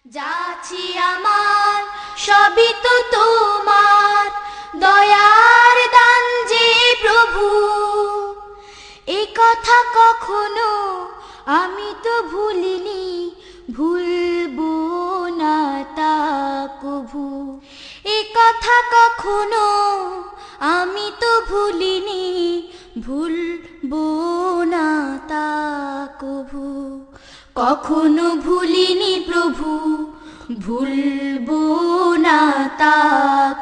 যাচ্ছি আমার সবই তো তোমার দয়ার দান যে প্রভু, এ কথা কখনো আমি তো ভুলিনি, ভুলবো না তা কভু। এ কথা কখনো আমি তো ভুলিনি, ভুলবো না তা কভু। কখনো ভুলিনি প্রভু, ভুলবো না তা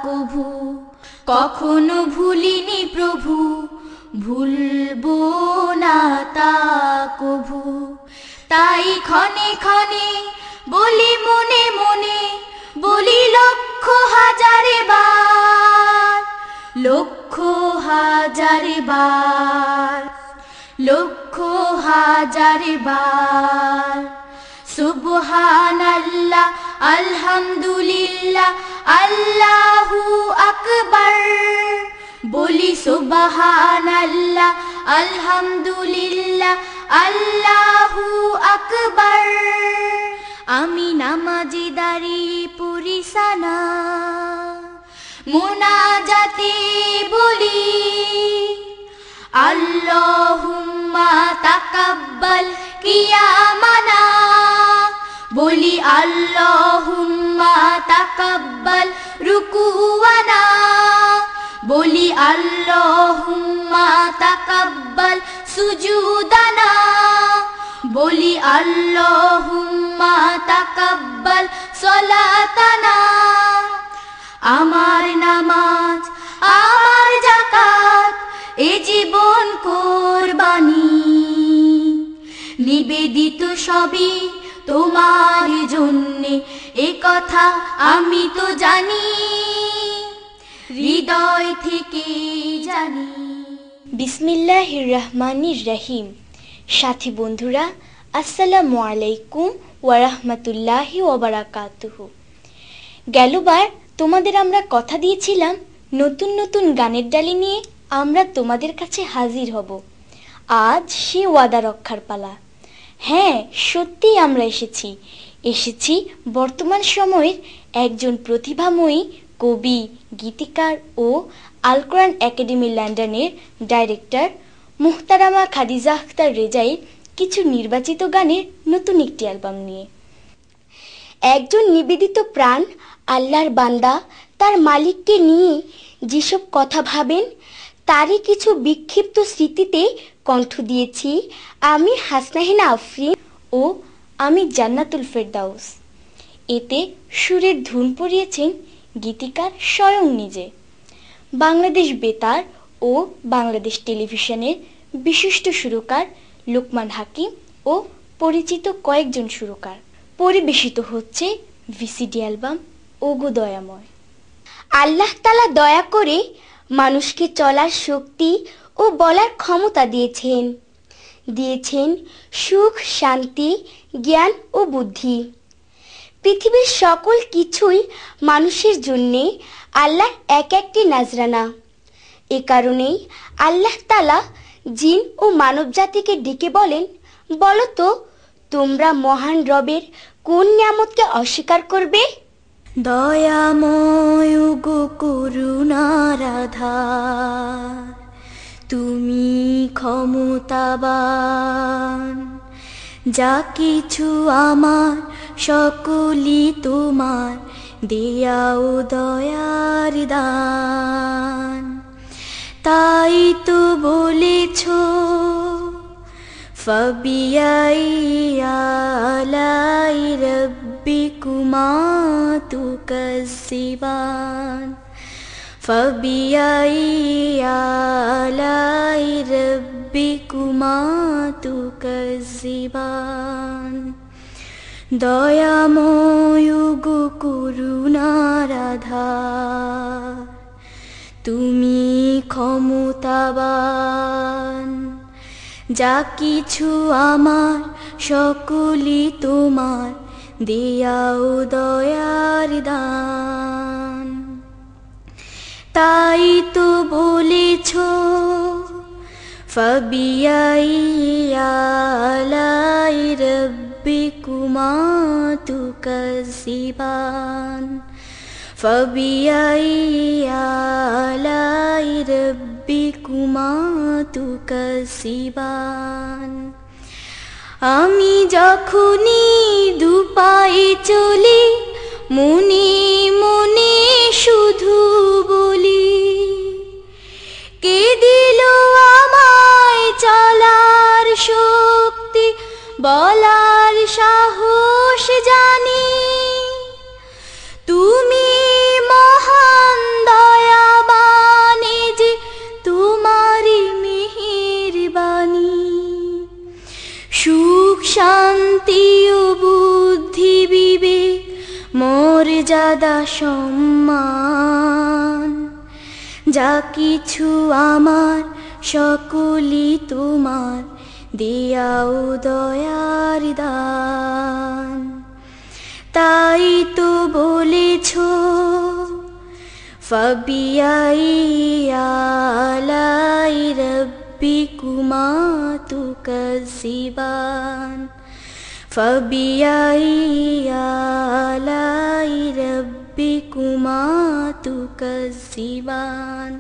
কভু। কখনো ভুলিনি প্রভু, ভুলবো না তা কভু। তাই ক্ষণে ক্ষণে বলি মনে মনে, বলি লক্ষ হাজার বার, লক্ষ হাজার বার, লক্ষ হাজার বার। সুবহানাল্লাহ আলহামদুলিল্লাহ আল্লাহু আকবার, বলি সুবহানাল্লাহ আলহামদুলিল্লাহ আল্লাহু আকবার। আমি নামাজে দাঁড়িয়ে পড়ি সানা, মুনাজাতে বলি আল্লাহুম্মা তাকাব্বাল কিয়ামানা, বলি আল্লাহুম্মা তাকাব্বাল রুকুওয়ানা, বলি আল্লাহুম্মা তাকাব্বাল সুজুদানা, বলি আল্লাহুম্মা তাকাব্বাল সলাতানা। আমার নামাজ, আমার যাকাত, এ জীবন কোরবানি, নিবেদিত সবই তোমার জন্যে, এ কথা আমি তো জানি, হৃদয় থেকে জানি। বিসমিল্লাহির রহমানির রহিম। সাথী বন্ধুরা, আসসালামু আলাইকুম ওয়া রাহমাতুল্লাহি ওয়া বারাকাতুহু। গেলবার তোমাদের আমরা কথা দিয়েছিলাম নতুন নতুন গানের ডালি নিয়ে আমরা তোমাদের কাছে হাজির হব। আজ সে ওয়াদা রক্ষার পালা। হ্যাঁ, সত্যিই আমরা এসেছি বর্তমান সময়ের একজন প্রতিভাময়ী কবি, গীতিকার ও আল কোরআন একাডেমি লন্ডনের ডাইরেক্টর মুহতারামা খাদিজা আখতার রেজাইর কিছু নির্বাচিত গানের নতুন একটি অ্যালবাম নিয়ে। একজন নিবেদিত প্রাণ আল্লাহর বান্দা তার মালিককে নিয়ে যেসব কথা ভাবেন, তারই কিছু বিক্ষিপ্ত স্মৃতিতে কণ্ঠ দিয়েছি আমি হাসনাহিনা আফরিন ও আমি জান্নাতুল ফেরদাউস। এতে সুরের ধুন পড়িয়েছেন গীতিকার স্বয়ং নিজে। বাংলাদেশ বেতার ও বাংলাদেশ টেলিভিশনের বিশিষ্ট সুরকার লোকমান হাকিম ও পরিচিত কয়েকজন সুরকার। পরিবেশিত হচ্ছে ভিসিডি অ্যালবাম ওগো দয়াময়। আল্লাহ তাআলা দয়া করে মানুষকে চলার শক্তি ও বলার ক্ষমতা দিয়েছেন সুখ, শান্তি, জ্ঞান ও বুদ্ধি। পৃথিবীর সকল কিছুই মানুষের জন্যে আল্লাহ এক একটি নাজরানা। এ কারণেই আল্লাহ তাআলা জিন ও মানব জাতিকে ডেকে বলেন, বলো তো তোমরা মহান রবের কোন নিয়ামতকে অস্বীকার করবে? দয়াময় গো করুণার আধার, তুমি ক্ষমতাবান, যা কিছু আমার সকলই তোমার দেয়া ও দয়ার দান। তাই তো বলেছ ফাবিআই আলাই রাব্বিকুমা তুকাজ্জিবান, ফাবিআই আলাই রাব্বিকুমা তুকাজ্জিবান। দয়াময় গো করুণার আধার, তুমি ক্ষমতাবান, যা কিছু আমার সকলই তোমার দেয়া ও দয়ার দান। তাই তো বলেছ ফাবিআই আলাই রাব্বিকুমা ربكما تكذبان فبأي آلاء ربكما تكذبان আমি যখনই দুপায়ে চলি মনে মনে শুধু বলি কে দিল আমায় চলার শক্তি বলার সাহস জানি তুমি মহান দয়াবান যে তোমারই মেহেরবানি সুখ শান্তি ও বুদ্ধি বিবেক মর্যাদা সম্মান যা কিছু আমার সকলই তোমার দেয়া ও দয়ার দান তাই তো বলেছো ফাবিআই আলাই রব্বিকুমা তুকাজ্জিবান ফাবিআই আলাই রব্বিকুমা তুকাজ্জিবান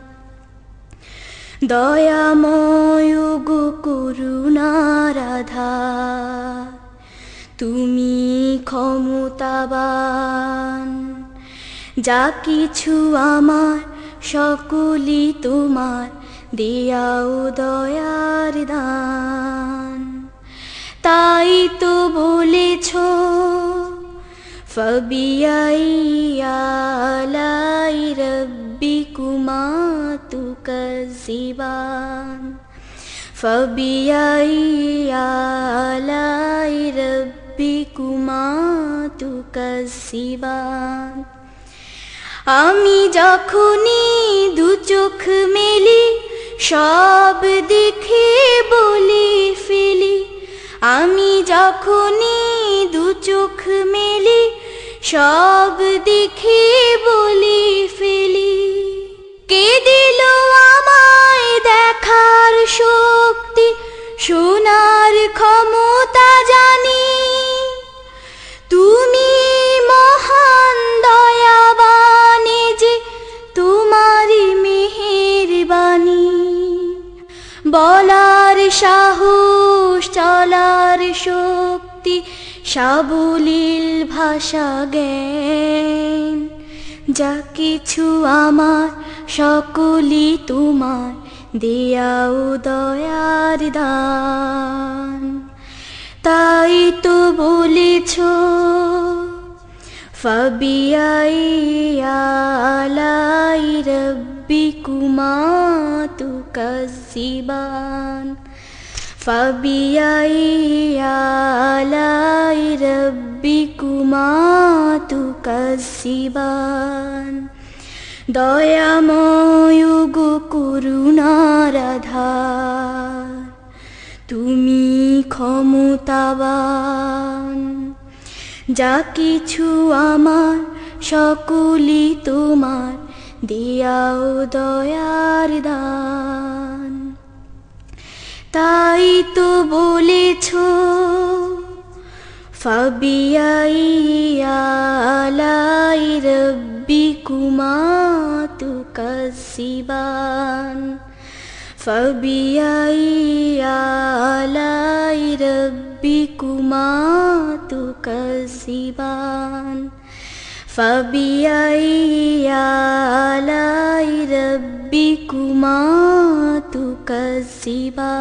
দয়াময় গো করুণার আধার তুমি ক্ষমতাবান যা কিছু আমার সকলই তোমার দেয়া ও দয়ার দান তাই তো বলেছো ফাবিআই আলাই রব্বিকুমা তুকাজ্জিবান ফাবিআই আলাই রব্বিকুমা তুকাজ্জিবান আমি যখনই দু চোখ মেলি সব দেখে বলে ফেলি আমি যখনই দু চোখ মেলি সব দেখে বলে ফেলি কে দিল আমায় দেখার শক্তি শোনার ক্ষমতা জানি তুমি মহান দয়াবান যে তোমারই মেহেরবানি বলার সাহস চলার শক্তি সাবলীল ভাষা জ্ঞান যা কিছু আমার সকলই তোমার দেয়া ও দয়ার দান তাই তো বলেছো ফাবিআই আলাই রব্বিকুমা তুকাজ্জিবান ফাবিআই আলাই রব্বিকুমা তুকাজ্জিবান দয়াময় গো করুণার আধার তুমি ক্ষমতাবান যা কিছু আমার সকলই তোমার দেয়া ও দয়ার দান তাই তো বলেছো ফাবিআই আলাই রব্বিকুমা তুকাজ্জিবান ফাবিআই আলাই রব্বিকুমা তুকাজ্জিবান ফাবিআই আলাই রব্বিকুমা তুকাজ্জিবান